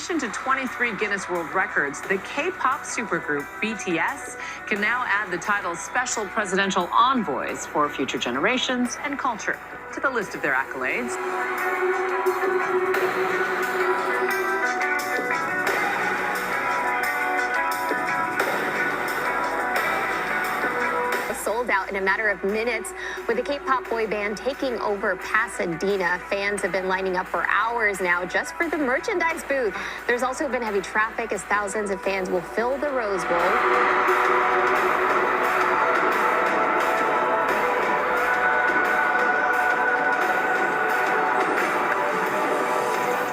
addition to 23 Guinness World Records, the K-pop supergroup BTS can now add the title Special Presidential Envoys for future generations and culture to the list of their accolades. Sold out in a matter of minutes, with the K-pop boy band taking over Pasadena. Fans have been lining up for hours now just for the merchandise booth. There's also been heavy traffic as thousands of fans will fill the Rose Bowl.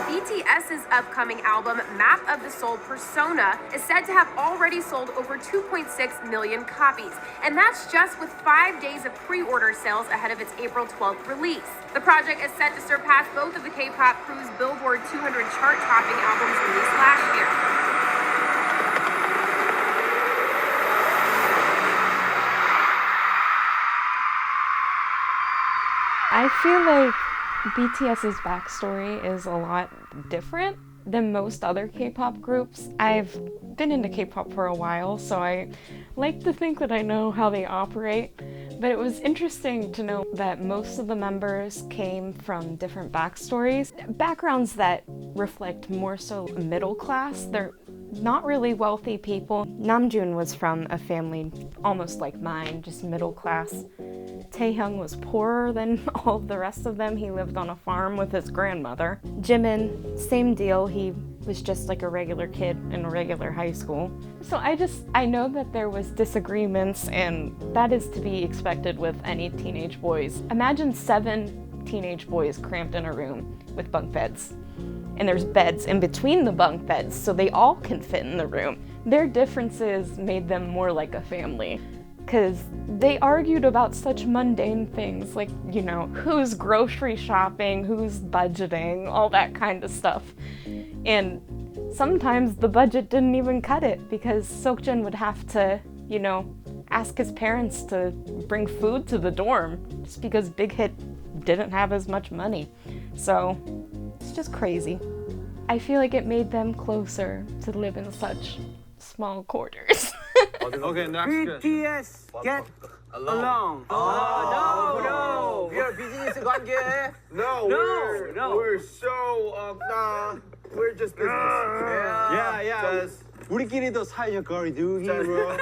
BTS's upcoming album, Map of the Soul Persona, is said to have already sold over 2.6 million copies, and that's just with 5 days of pre-order sales ahead of its April 12th release. The project is set to surpass both of the K-pop crew's Billboard 200 chart-topping albums released last year. I feel like BTS's backstory is a lot different than most other K-pop groups. I've been into K-pop for a while, so I like to think that I know how they operate, but it was interesting to know that most of the members came from different backstories, backgrounds that reflect more so middle class. They're not really wealthy people. Namjoon was from a family almost like mine, just middle class. Taehyung was poorer than all of the rest of them. He lived on a farm with his grandmother. Jimin, same deal. He was just like a regular kid in a regular high school. So I know that there was disagreements, and that is to be expected with any teenage boys. Imagine 7 teenage boys cramped in a room with bunk beds. And there's beds in between the bunk beds, so they all can fit in the room. Their differences made them more like a family, because they argued about such mundane things like, you know, who's grocery shopping, who's budgeting, all that kind of stuff. And sometimes the budget didn't even cut it, because Seokjin would have to, you know, ask his parents to bring food to the dorm, just because Big Hit didn't have as much money. So it's just crazy. I feel like it made them closer to live in such small quarters. Okay, next. BTS get along. No. We are business 관계. We're so we're just business. Yeah. 우리끼리도 사이좋게 거리두기, bro.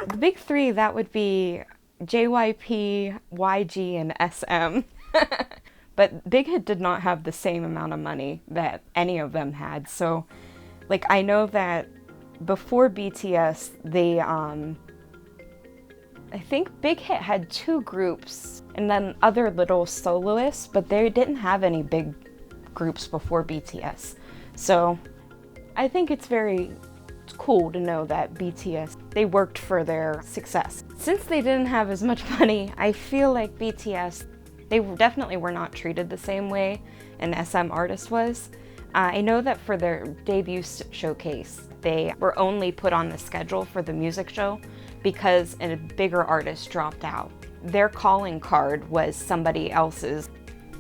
The big three, that would be JYP, YG, and SM. But Big Hit did not have the same amount of money that any of them had. So, like, I know that before BTS, they, I think Big Hit had 2 groups and then other little soloists, but they didn't have any big groups before BTS. So, I think it's very cool to know that BTS, they worked for their success. Since they didn't have as much money, I feel like BTS, they definitely were not treated the same way an SM artist was. I know that for their debut showcase, they were only put on the schedule for the music show because a bigger artist dropped out. Their calling card was somebody else's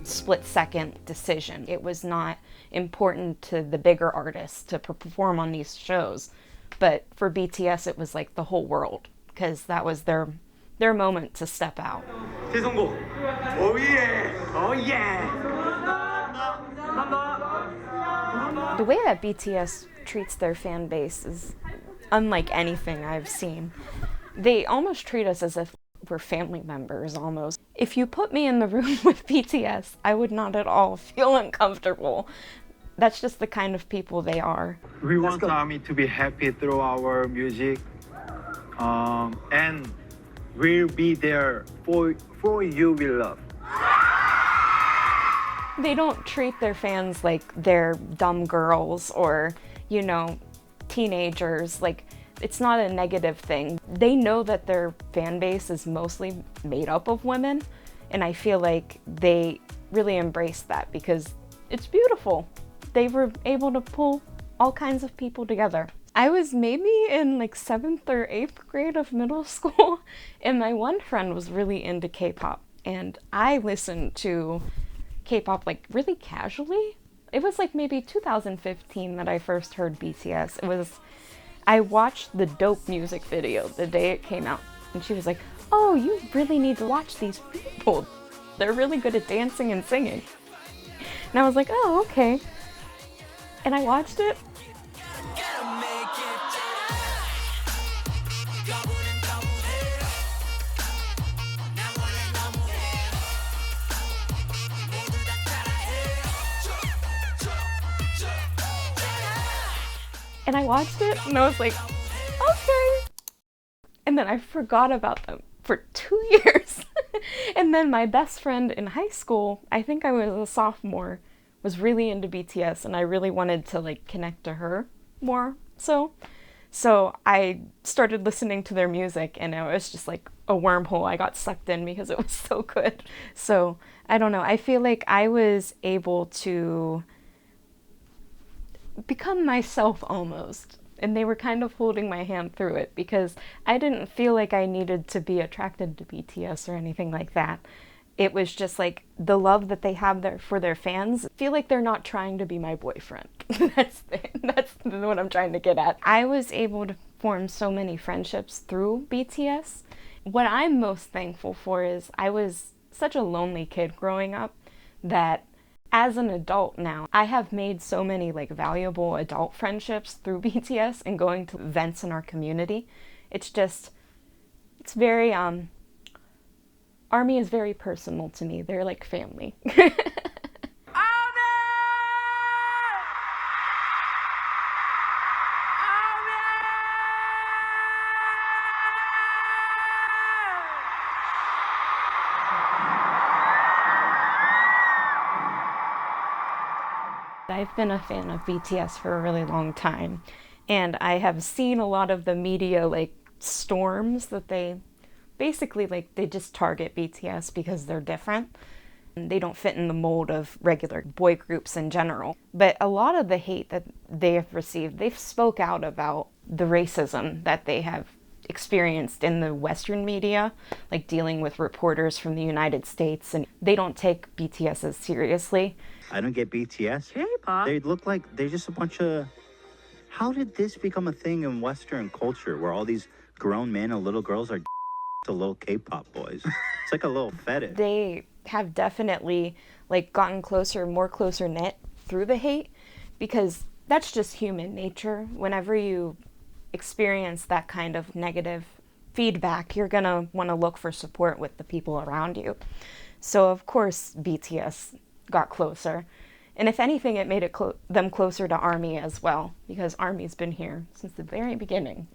split-second decision. It was not important to the bigger artists to perform on these shows, but for BTS it was like the whole world, because that was their moment to step out. 대성공. Oh yeah. The way that BTS treats their fan base is unlike anything I've seen. They almost treat us as if we're family members, almost. If you put me in the room with BTS, I would not at all feel uncomfortable. That's just the kind of people they are. We want ARMY to be happy through our music, and we'll be there for you we love. They don't treat their fans like they're dumb girls or, you know, teenagers. Like, it's not a negative thing. They know that their fan base is mostly made up of women, and I feel like they really embrace that because it's beautiful. They were able to pull all kinds of people together. I was maybe in like 7th or 8th grade of middle school, and my one friend was really into K-pop, and I listened to K-pop like really casually it was like maybe 2015 that I first heard BTS. I watched the Dope music video the day it came out, and she was like, oh, you really need to watch these people. They're really good at dancing and singing. And I was like, oh, okay. And I watched it. And I watched it and I was like, okay. And then I forgot about them for 2 years. And then my best friend in high school, I think I was a sophomore, was really into BTS, and I really wanted to like connect to her more. So I started listening to their music, and it was just like a wormhole. I got sucked in because it was so good. So I don't know. I feel like I was able to become myself almost, and they were kind of holding my hand through it because I didn't feel like I needed to be attracted to BTS or anything like that. It was just like the love that they have there for their fans. I feel like they're not trying to be my boyfriend. That's what I'm trying to get at. I was able to form so many friendships through BTS. What I'm most thankful for is I was such a lonely kid growing up that as an adult now, I have made so many like valuable adult friendships through BTS and going to events in our community. It's very, ARMY is very personal to me. They're like family. I've been a fan of BTS for a really long time, and I have seen a lot of the media like storms that they basically like they just target BTS because they're different. They don't fit in the mold of regular boy groups in general. But a lot of the hate that they have received, they've spoke out about the racism that they have experienced in the Western media, like dealing with reporters from the United States, and they don't take BTS as seriously. I don't get BTS. K-pop? They look like they're just a bunch of... How did this become a thing in Western culture where all these grown men and little girls are to little K-pop boys? It's like a little fetish. They have definitely like gotten more closer knit through the hate, because that's just human nature. Whenever you experience that kind of negative feedback, you're gonna want to look for support with the people around you. So of course BTS got closer, and if anything it made them closer to ARMY as well, because ARMY's been here since the very beginning.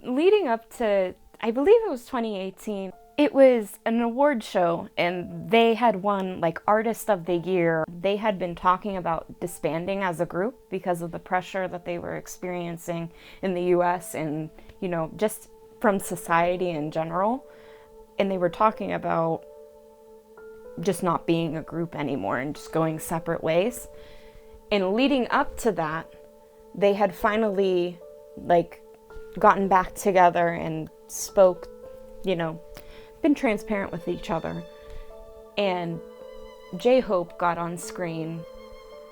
Leading up to, I believe it was 2018, it was an award show, and they had won like Artist of the Year. They had been talking about disbanding as a group because of the pressure that they were experiencing in the US and, you know, just from society in general. And they were talking about just not being a group anymore and just going separate ways. And leading up to that, they had finally like gotten back together and spoke, you know, been transparent with each other. And J-Hope got on screen.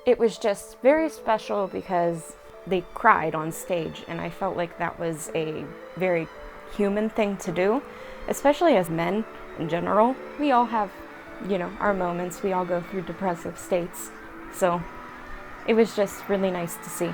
It was just very special because they cried on stage, and I felt like that was a very human thing to do, especially as men in general. We all have, you know, our moments. We all go through depressive states. So it was just really nice to see.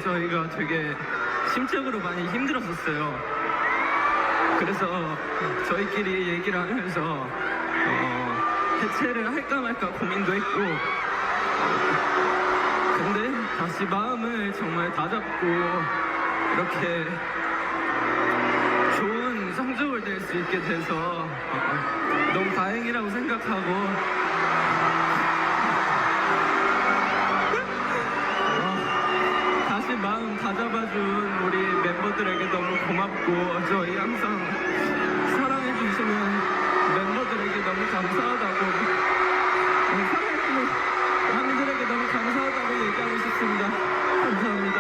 저희가 되게 심적으로 많이 힘들었었어요. 그래서 저희끼리 얘기를 하면서 해체를 할까 말까 고민도 했고, 근데 다시 마음을 정말 다잡고 이렇게 좋은 성적을 낼 수 있게 돼서 너무 다행이라고 생각하고, 다시 마음 다잡아준 우리 멤버들에게 너무 고맙고 저희 항상 사랑해주시는 멤버들에게 너무 감사하다고 사랑해주는 왕들에게 너무 감사하다고 얘기하고 싶습니다. 감사합니다.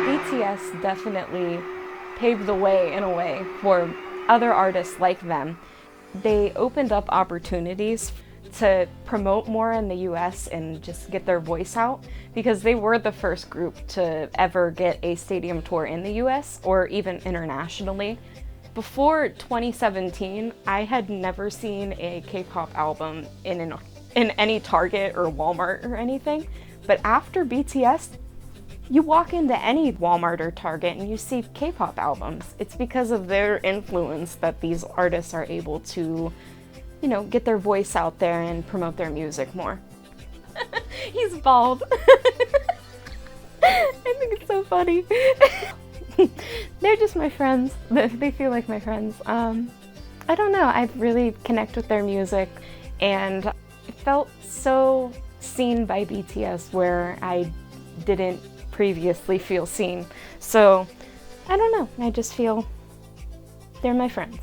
BTS definitely paved the way in a way for other artists like them. They opened up opportunities to promote more in the US and just get their voice out because they were the first group to ever get a stadium tour in the US or even internationally. Before 2017, I had never seen a K-pop album in any Target or Walmart or anything, but after BTS, you walk into any Walmart or Target and you see K-pop albums. It's because of their influence that these artists are able to, you know, get their voice out there and promote their music more. He's bald. I think it's so funny. They're just my friends. They feel like my friends. I don't know, I really connect with their music and it felt so seen by BTS where I didn't previously feel seen. So, I don't know, I just feel they're my friends.